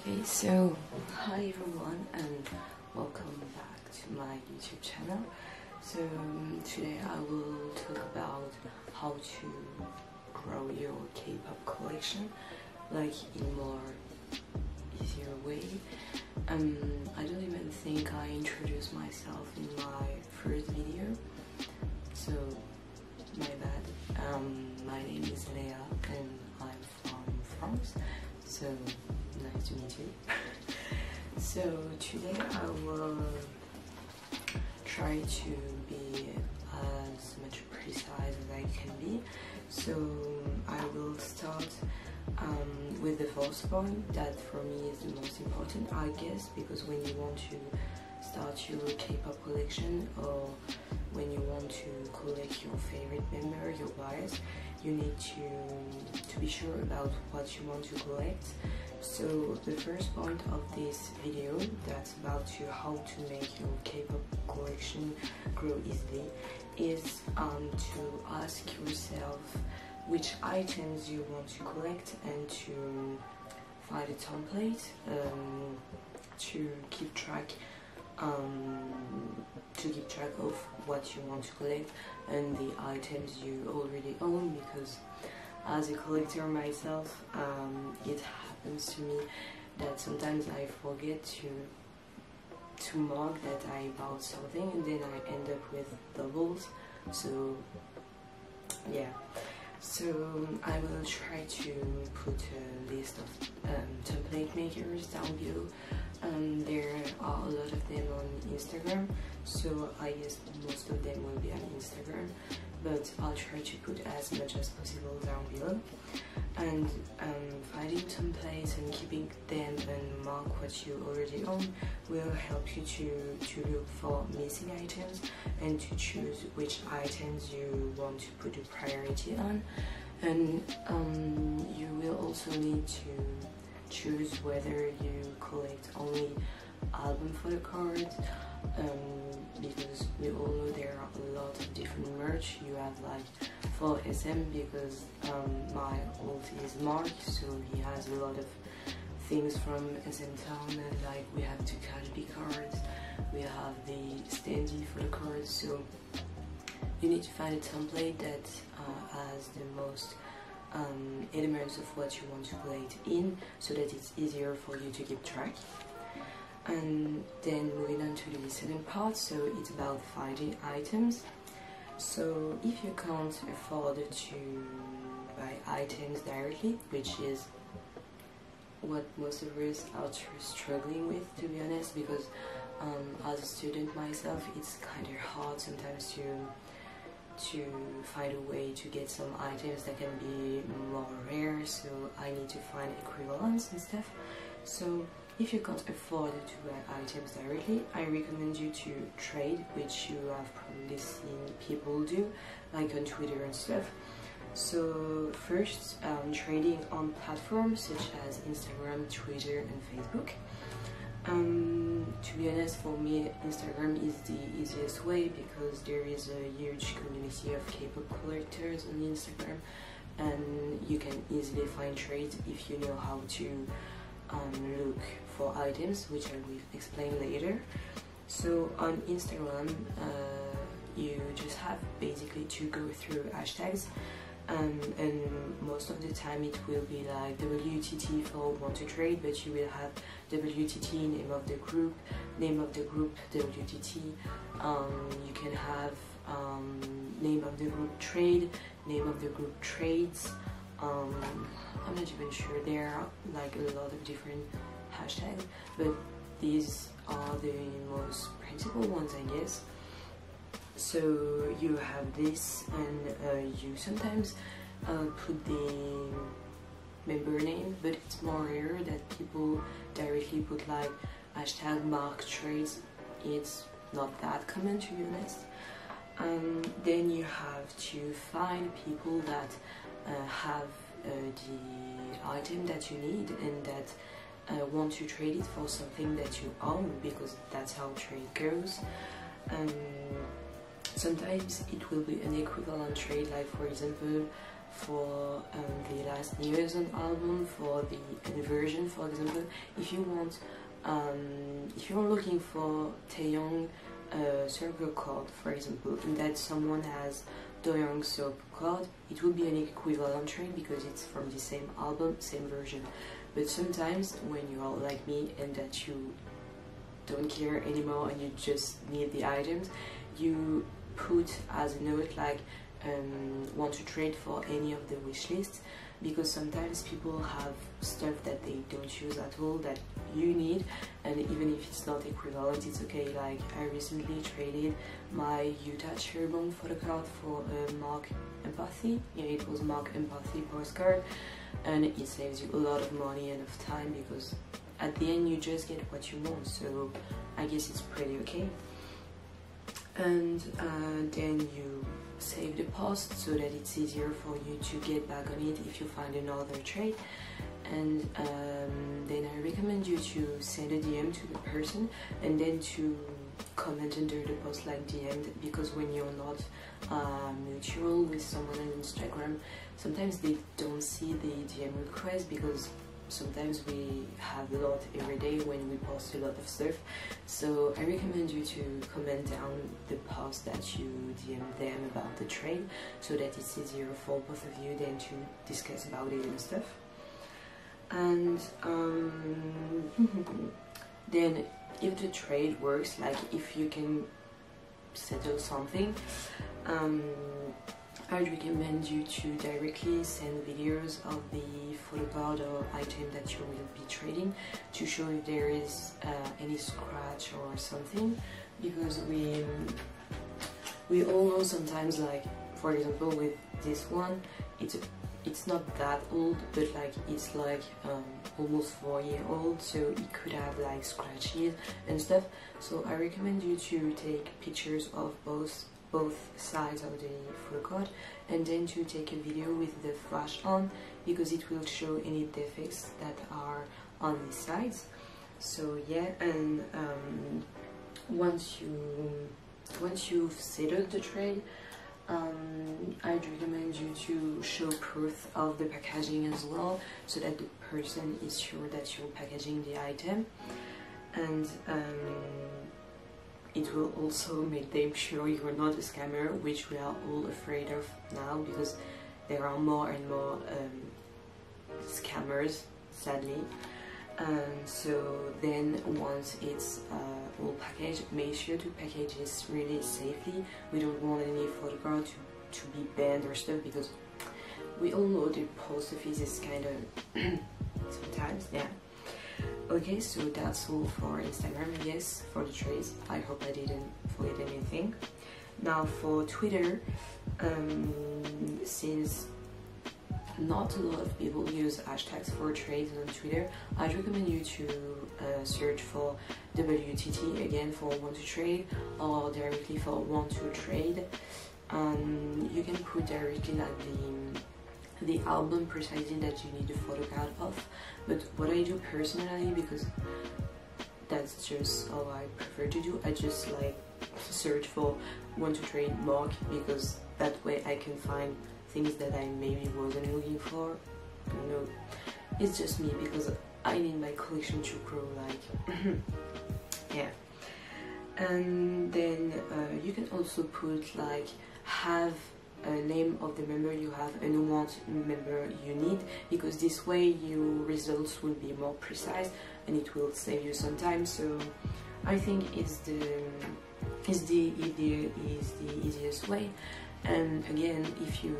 Okay, so hi everyone and welcome back to my YouTube channel. So today I will talk about how to grow your K-pop collection like in more easier way. I don't even think I introduced myself in my first video, so my bad. My name is Leah and I'm from France, so nice to meet you. So today I will try to be as much precise as I can be. So I will start with the first point that for me is the most important, I guess, because when you want to start your K-pop collection or when you want to collect your favorite member, your bias, you need to be sure about what you want to collect. So the first point of this video that's about how to make your K-pop collection grow easily is to ask yourself which items you want to collect and to find a template to keep track of what you want to collect and the items you already own, because as a collector myself, it happens to me that sometimes I forget to mark that I bought something and then I end up with doubles. So yeah, so I will try to put a list of template makers down below. There are a lot of them on Instagram, so I guess most of them will be on Instagram, but I'll try to put as much as possible down below. And finding templates and keeping them and mark what you already own will help you to look for missing items and to choose which items you want to put a priority on. And you will also need to choose whether you collect only album photo cards, because we all know there are a lot of different merch. You have like for SM, because my alt is Mark, so he has a lot of things from SM Town, and like we have two Calbi cards, we have the standee photo cards, so you need to find a template that has the most elements of what you want to collect in, so that it's easier for you to keep track. And then moving on to the second part, so it's about finding items. So if you can't afford to buy items directly, which is what most of us are struggling with, to be honest, because as a student myself, it's kind of hard sometimes to find a way to get some items that can be more rare, so I need to find equivalents and stuff. So if you can't afford to buy items directly, I recommend you to trade, which you have probably seen people do, like on Twitter and stuff. So first, trading on platforms such as Instagram, Twitter and Facebook. To be honest, for me, Instagram is the easiest way because there is a huge community of K-pop collectors on Instagram, and you can easily find trades if you know how to look for items, which I will explain later. So on Instagram, you just have basically to go through hashtags, and most of the time it will be like WTT for want to trade, but you will have WTT, name of the group, WTT. You can have name of the group trade, name of the group trades. I'm not even sure, there are like a lot of different hashtags, but these are the most principal ones, I guess. So you have this, and you sometimes put the member name, but it's more rare that people directly put like hashtag mark trades. It's not that common, to be honest. Then you have to find people that have the item that you need and that want to trade it for something that you own, because that's how trade goes. sometimes it will be an equivalent trade, like for example for the Last Liaison album, for the Inversion, for example. If you want, if you're looking for Taeyong circle chord, for example, and that someone has Doyoung circle chord, it will be an equivalent trade because it's from the same album, same version. But sometimes when you are like me and that you don't care anymore and you just need the items, you put as a note like want to trade for any of the wish lists, because sometimes people have stuff that they don't use at all that you need, and even if it's not equivalent, it's okay. Like I recently traded my Yuta Cherubong photo card for a Mark Empathy. Yeah, it was a Mark Empathy postcard, and it saves you a lot of money and of time because at the end you just get what you want, so I guess it's pretty okay. And then you save the post so that it's easier for you to get back on it if you find another trade. And then I recommend you to send a DM to the person and then to comment under the post like DM'd, because when you're not mutual with someone on Instagram, sometimes they don't see the DM request, because sometimes we have a lot every day when we post a lot of stuff. So I recommend you to comment down the post that you DM them about the trade, so that it's easier for both of you then to discuss about it and stuff. And then if the trade works, like if you can settle something, I'd recommend you to directly send videos of the photo card or item that you will be trading to show if there is any scratch or something, because we all know sometimes, like for example with this one, it's not that old, but like it's like almost 4-year-old, so it could have like scratches and stuff. So I recommend you to take pictures of both sides of the photo card and then to take a video with the flash on, because it will show any defects that are on the sides. So yeah, and once you've settled the trade, I'd recommend you to show proof of the packaging as well, so that the person is sure that you're packaging the item, and it will also make them sure you're not a scammer, which we are all afraid of now because there are more and more scammers, sadly. So then once it's all packaged, make sure to package this really safely. We don't want any photo card to be banned or stuff, because we all know the post office is kind of sometimes, yeah. Okay, so that's all for Instagram, I guess, for the trades. I hope I didn't forget anything. Now for Twitter, since not a lot of people use hashtags for trades on Twitter, I'd recommend you to search for WTT again for want to trade, or directly for want to trade. You can put directly like the album precisely that you need the photo card of, but what I do personally, because that's just how I prefer to do, I just like search for want to trade Mark, because that way I can find things that I maybe wasn't looking for. I don't know, it's just me, because I need my collection to grow, like yeah. And then you can also put like have a name of the member you have and what member you need, because this way your results will be more precise and it will save you some time. So I think it's the easiest way. And again, if you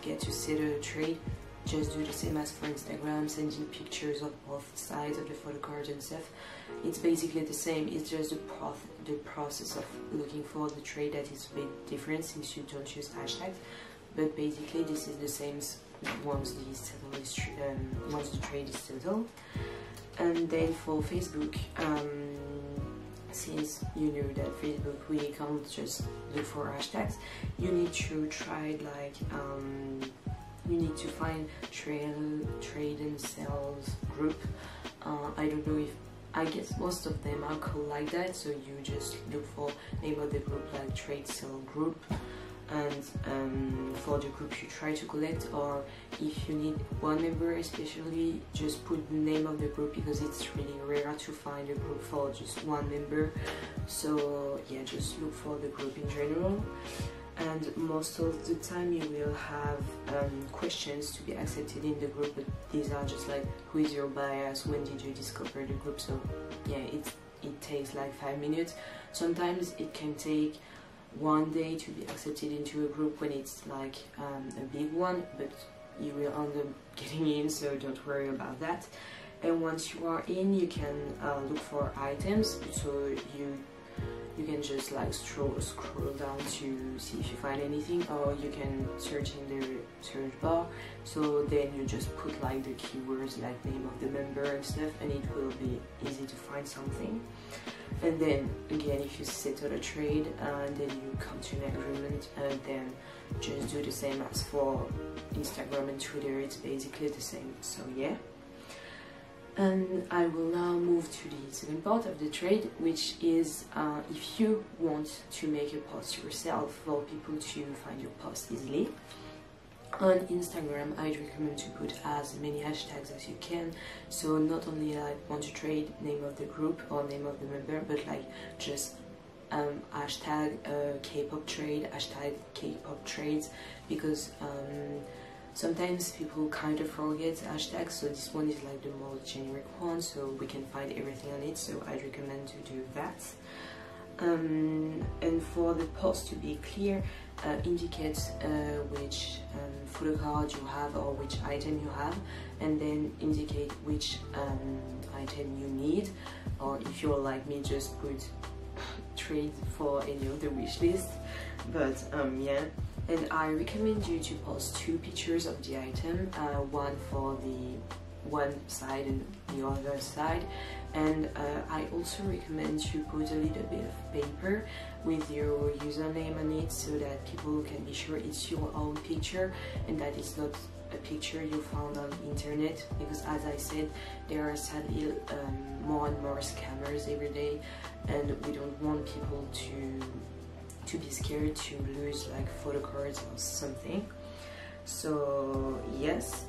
get to set a trade, just do the same as for Instagram, sending pictures of both sides of the photo cards and stuff. It's basically the same, it's just the process of looking for the trade that is a bit different since you don't use hashtags, but basically this is the same once the trade is settled. And then for Facebook, since you know that Facebook we can't just look for hashtags, you need to try like you need to find trade and sales group. I don't know if I guess most of them are called like that, so you just look for name of the group like trade sale group, and for the group you try to collect, or if you need one member especially, just put the name of the group because it's really rare to find a group for just one member. So yeah, just look for the group in general. And most of the time you will have questions to be accepted in the group, but these are just like, who is your bias, when did you discover the group? So yeah, it takes like 5 minutes. Sometimes it can take 1 day to be accepted into a group when it's like a big one, but you will end up getting in, so don't worry about that. And once you are in, you can look for items, so you can just like scroll down to see if you find anything, or you can search in the search bar. So then you just put like the keywords like name of the member and stuff, and it will be easy to find something. And then again, if you settle a trade and then you come to an agreement, then just do the same as for Instagram and Twitter. It's basically the same. So yeah. And I will now move to the second part of the trade, which is if you want to make a post yourself for people to find your post easily. On Instagram, I'd recommend to put as many hashtags as you can. So not only like want to trade, name of the group or name of the member, but like just hashtag K-pop trade, hashtag K-pop trades, because sometimes people kind of forget hashtags, so this one is like the most generic one, so we can find everything on it, so I'd recommend to do that. And for the post to be clear, indicate which photo card you have or which item you have, and then indicate which item you need, or if you're like me, just put trade for any of the wish list. But yeah. And I recommend you to post 2 pictures of the item, one for the one side and the other side. And I also recommend to put a little bit of paper with your username on it, so that people can be sure it's your own picture and that it's not a picture you found on the internet, because as I said, there are sadly more and more scammers every day, and we don't want people to be scared to lose like photo cards or something. So yes,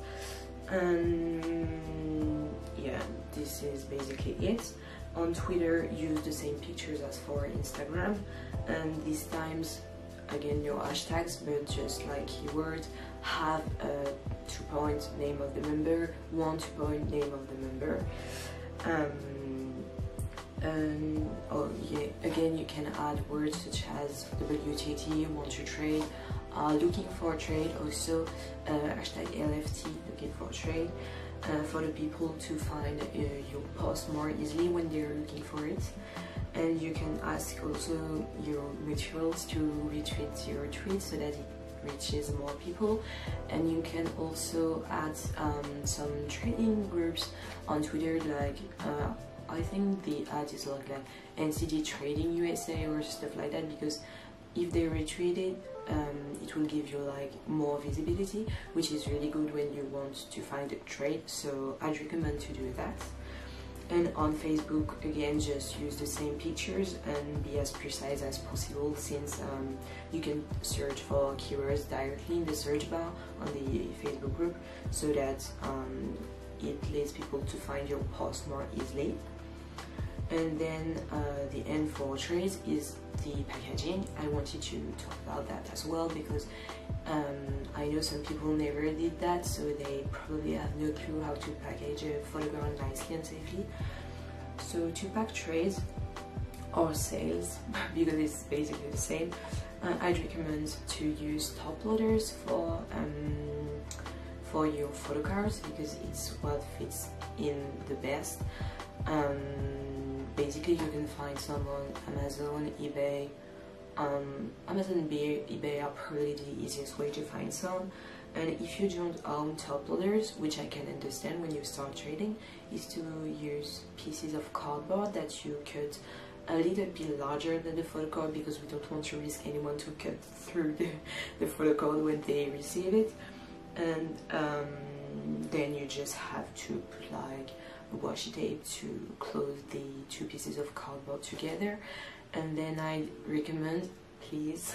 yeah, this is basically it. On Twitter, use the same pictures as for Instagram, and these times again your hashtags, but just like keywords. Have a 2-point name of the member, 1 2-point name of the member. Oh yeah, again you can add words such as WTT, want to trade, looking for a trade, also hashtag LFT, looking for a trade, for the people to find your post more easily when they're looking for it. And you can ask also your mutuals to retweet your tweet so that it reaches more people. And you can also add some trading groups on Twitter, like I think the ad is like NCD Trading USA or stuff like that, because if they retweet it, it will give you like more visibility, which is really good when you want to find a trade. So I'd recommend to do that. And on Facebook, again, just use the same pictures and be as precise as possible, since you can search for keywords directly in the search bar on the Facebook group, so that it leads people to find your post more easily. And then the end for trades is the packaging. I wanted to talk about that as well, because I know some people never did that, so they probably have no clue how to package a photograph nicely and safely. So to pack trades or sales, because it's basically the same, I'd recommend to use top loaders for your photo cards, because it's what fits in the best. Basically you can find some on Amazon, eBay. Amazon and eBay are probably the easiest way to find some. And if you don't own top loaders, which I can understand when you start trading, is to use pieces of cardboard that you cut a little bit larger than the photo card, because we don't want to risk anyone to cut through the photo card when they receive it. And then you just have to put like washi tape to close the two pieces of cardboard together. And then I recommend, please,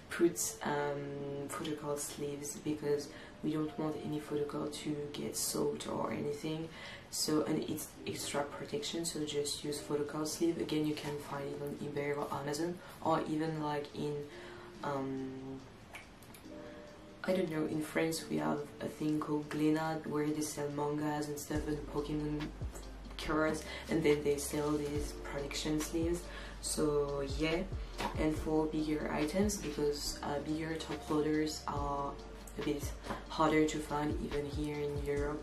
put photocard sleeves, because we don't want any photocard to get soaked or anything. So, and it's extra protection, so just use photocard sleeve. Again, you can find it on eBay or Amazon, or even like in I don't know, in France we have a thing called Glénat where they sell mangas and stuff and Pokemon cards, and then they sell these protection sleeves. So yeah, and for bigger items, because bigger top loaders are a bit harder to find even here in Europe.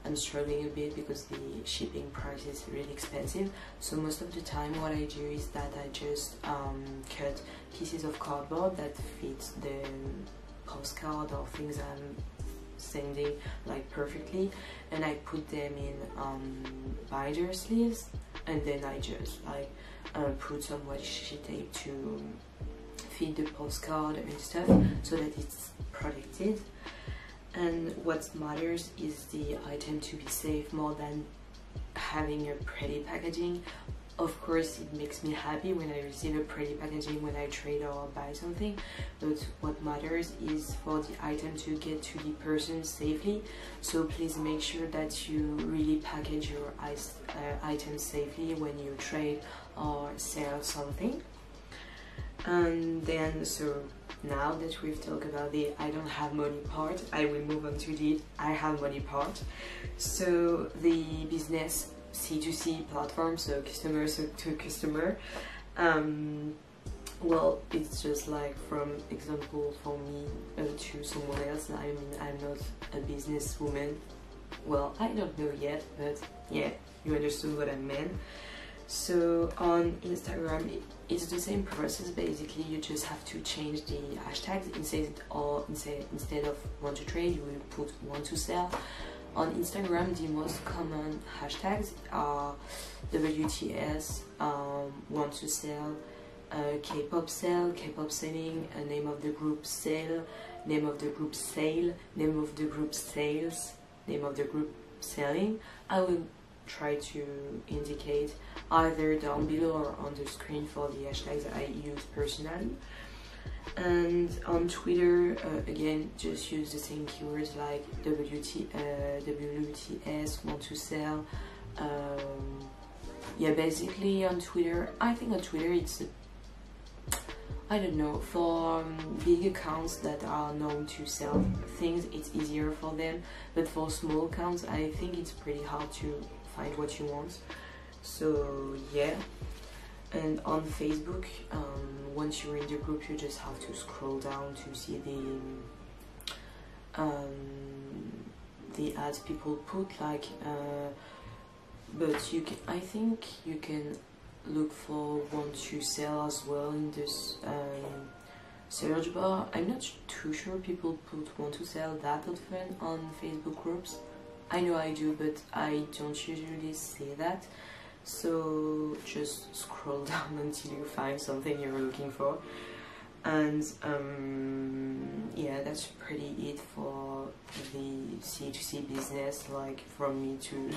I'm struggling a bit because the shipping price is really expensive. So most of the time what I do is that I just cut pieces of cardboard that fit the postcard or things I'm sending like perfectly, and I put them in binder sleeves, and then I just like put some washi tape to fit the postcard and stuff so that it's protected. And what matters is the item to be safe more than having a pretty packaging. Of course, it makes me happy when I receive a pretty packaging when I trade or buy something, but what matters is for the item to get to the person safely. So please make sure that you really package your items safely when you trade or sell something. And then, so now that we've talked about the I don't have money part, I will move on to the I have money part. So the business C2C platform, so customer to customer, well, it's just like, from example for me to someone else. I mean, I'm not a businesswoman, well, I don't know yet, but yeah, you understood what I meant. So on Instagram it's the same process. Basically you just have to change the hashtags. Instead of want to trade, you will put want to sell. On Instagram the most common hashtags are WTS, want to sell, K-pop sell, K-pop selling, name of the group sale, name of the group sale, name of the group sales, name of the group selling. I will try to indicate either down below or on the screen for the hashtags I use personally. And on Twitter, again, just use the same keywords like WTS, want to sell. Yeah, basically on Twitter, I think on Twitter it's I don't know, for big accounts that are known to sell things, it's easier for them, but for small accounts I think it's pretty hard to find what you want. So yeah. And on Facebook, once you're in the group, you just have to scroll down to see the ads people put, like but you can, I think you can look for want to sell as well in this search bar. I'm not too sure people put want to sell that often on Facebook groups. I know I do, but I don't usually see that. So just scroll down until you find something you're looking for. And yeah, that's pretty it for the C2C business, like from me to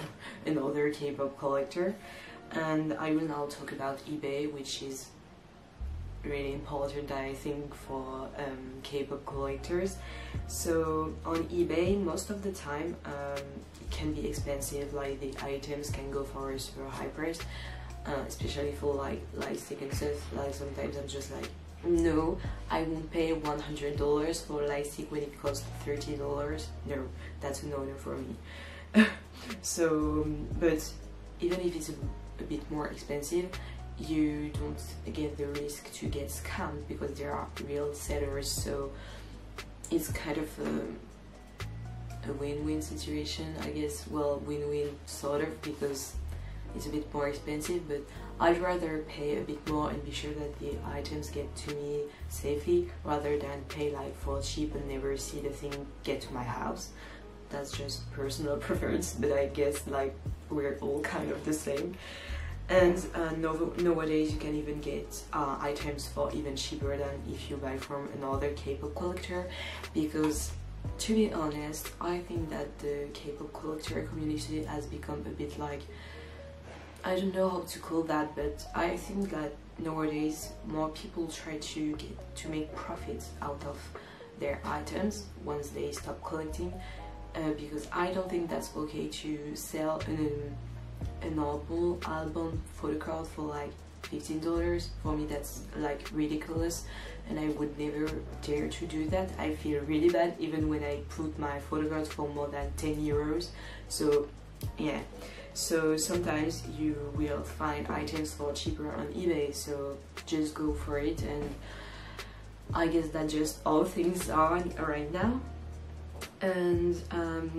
another K-pop collector. And I will now talk about eBay, which is really important, I think, for K-pop collectors. So on eBay, most of the time it can be expensive, like the items can go for a super high price, especially for like lightstick and stuff. Like sometimes I'm just like, no, I won't pay $100 for a lightstick when it costs $30. No, that's a no-no for me. So, but even if it's a bit more expensive, you don't get the risk to get scammed because there are real sellers. So it's kind of a win-win situation, I guess. Well, win-win sort of, because it's a bit more expensive, but I'd rather pay a bit more and be sure that the items get to me safely rather than pay like for cheap and never see the thing get to my house. That's just personal preference, but I guess like we're all kind of the same. And nowadays you can even get items for even cheaper than if you buy from another K-pop collector, because to be honest, I think that the K-pop collector community has become a bit like, I don't know how to call that, but I think that nowadays more people try to make profits out of their items once they stop collecting, because I don't think that's okay to sell an album photo card for like $15. For me that's like ridiculous, and I would never dare to do that. I feel really bad even when I put my photo cards for more than 10 euros. So yeah, so sometimes you will find items for cheaper on eBay, so just go for it. And I guess that's just all things are right now. And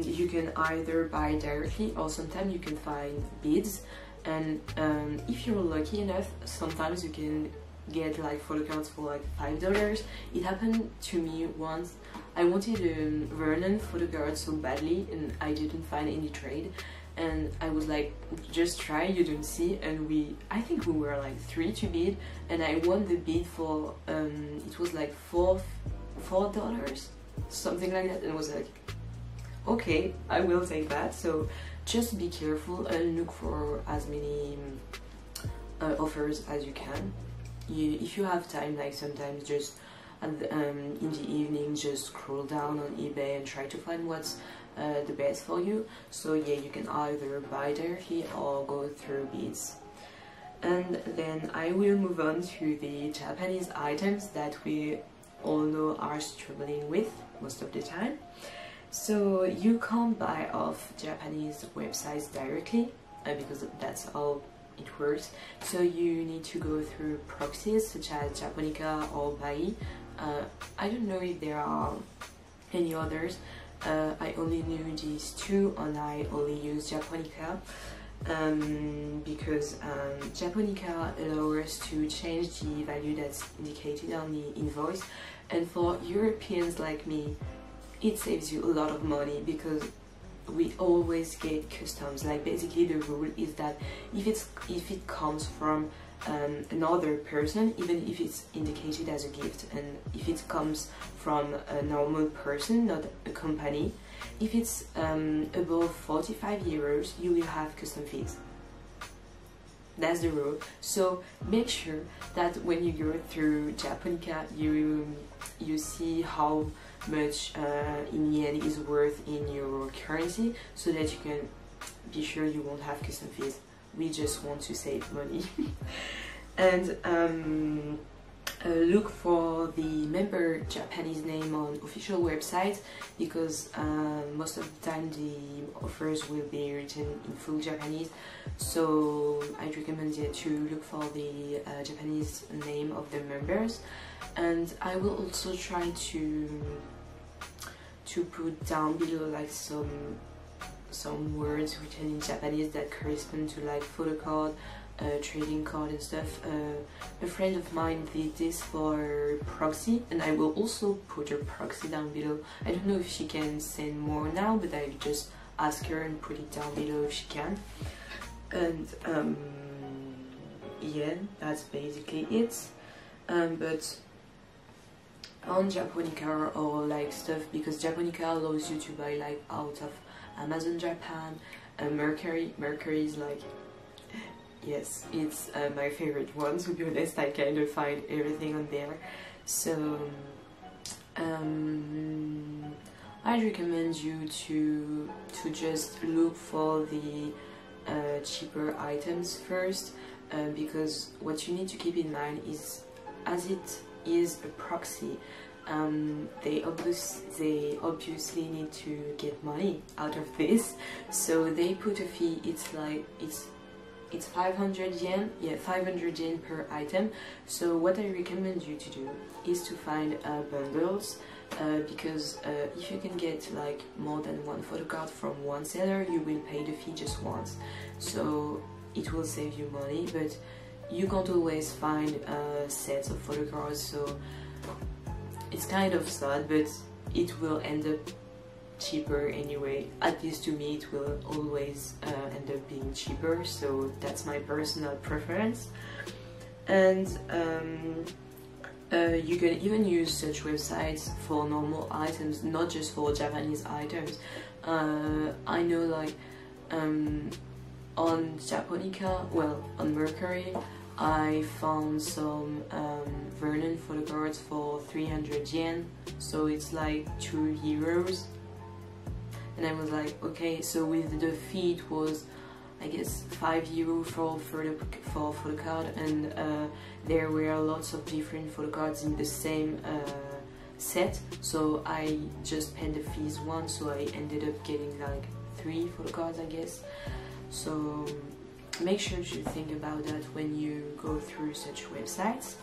you can either buy directly, or sometimes you can find bids, and if you're lucky enough, sometimes you can get like photo cards for like $5. It happened to me once. I wanted a Vernon photo card so badly and I didn't find any trade, and I was like, just try, you don't see. And I think we were like 3 to bid, and I won the bid for it was like $4, something like that, and I was like, okay, I will take that. So just be careful and look for as many offers as you can. If you have time, like sometimes just in the evening, just scroll down on eBay and try to find what's the best for you. So yeah, you can either buy directly or go through bids. And then I will move on to the Japanese items that we all know are struggling with most of the time. So you can't buy off Japanese websites directly, because that's how it works. So you need to go through proxies such as Japonica or Bai. I don't know if there are any others. I only knew these two, and I only use Japonica because Japonica allows us to change the value that's indicated on the invoice, and for Europeans like me, it saves you a lot of money because we always get customs. Like basically the rule is that if it comes from another person, even if it's indicated as a gift, and if it comes from a normal person, not a company, if it's above 45 euros, you will have custom fees. That's the rule. So make sure that when you go through Japonica, you see how much in yen is worth in your currency, so that you can be sure you won't have custom fees. We just want to save money. And look for the member Japanese name on official websites, because most of the time the offers will be written in full Japanese. So I'd recommend you to look for the Japanese name of the members. And I will also try to put down below like some words written in Japanese that correspond to like photo card, trading card and stuff. A friend of mine did this for proxy, and I will also put her proxy down below. I don't know if she can send more now, but I just ask her and put it down below if she can. And yeah, that's basically it. But on Japonica or like stuff, because Japonica allows you to buy like out of Amazon Japan, Mercari is like, yes, it's my favorite one, to be honest. I kind of find everything on there. So I'd recommend you to just look for the cheaper items first, because what you need to keep in mind is, as it is a proxy, they obviously need to get money out of this, so they put a fee. It's like it's 500 yen, yeah, 500 yen per item. So what I recommend you to do is to find bundles, because if you can get like more than one photo card from one seller, you will pay the fee just once, so it will save you money. But you can't always find sets of photo cards, so it's kind of sad, but it will end up cheaper anyway. At least to me, it will always end up being cheaper, so that's my personal preference. And You can even use such websites for normal items, not just for Japanese items. I know, like, on Japonica, well, on Mercari, I found some Vernon photo cards for 300 yen, so it's like 2 euros. And I was like, okay, so with the fee it was, I guess, 5 euro for photo card, and there were lots of different photo cards in the same set, so I just paid the fees once, so I ended up getting like 3 photo cards, I guess. So make sure to think about that when you go through such websites.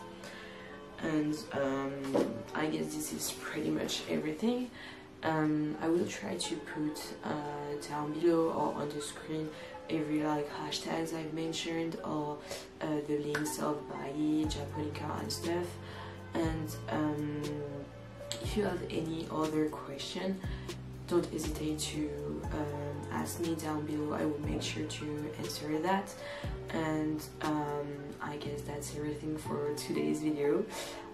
And I guess this is pretty much everything. I will try to put down below or on the screen every like hashtags I've mentioned, or the links of Bali, Japonica and stuff. And if you have any other question, don't hesitate to ask me down below. I will make sure to answer that. And I guess that's everything for today's video.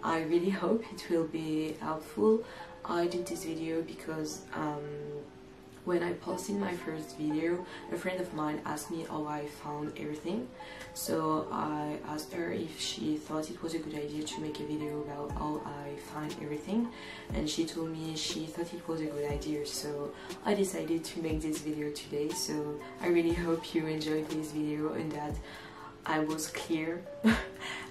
I really hope it will be helpful. I did this video because when I posted my first video, a friend of mine asked me how I found everything. So I asked her if she thought it was a good idea to make a video about how I find everything, and she told me she thought it was a good idea, so I decided to make this video today. So I really hope you enjoyed this video and that I was clear.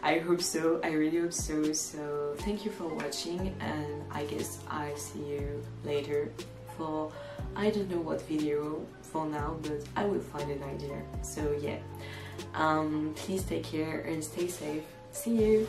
I hope so, I really hope so. So thank you for watching, and I guess I'll see you later for, I don't know what video for now, but I will find an idea. So yeah, please take care and stay safe. See you.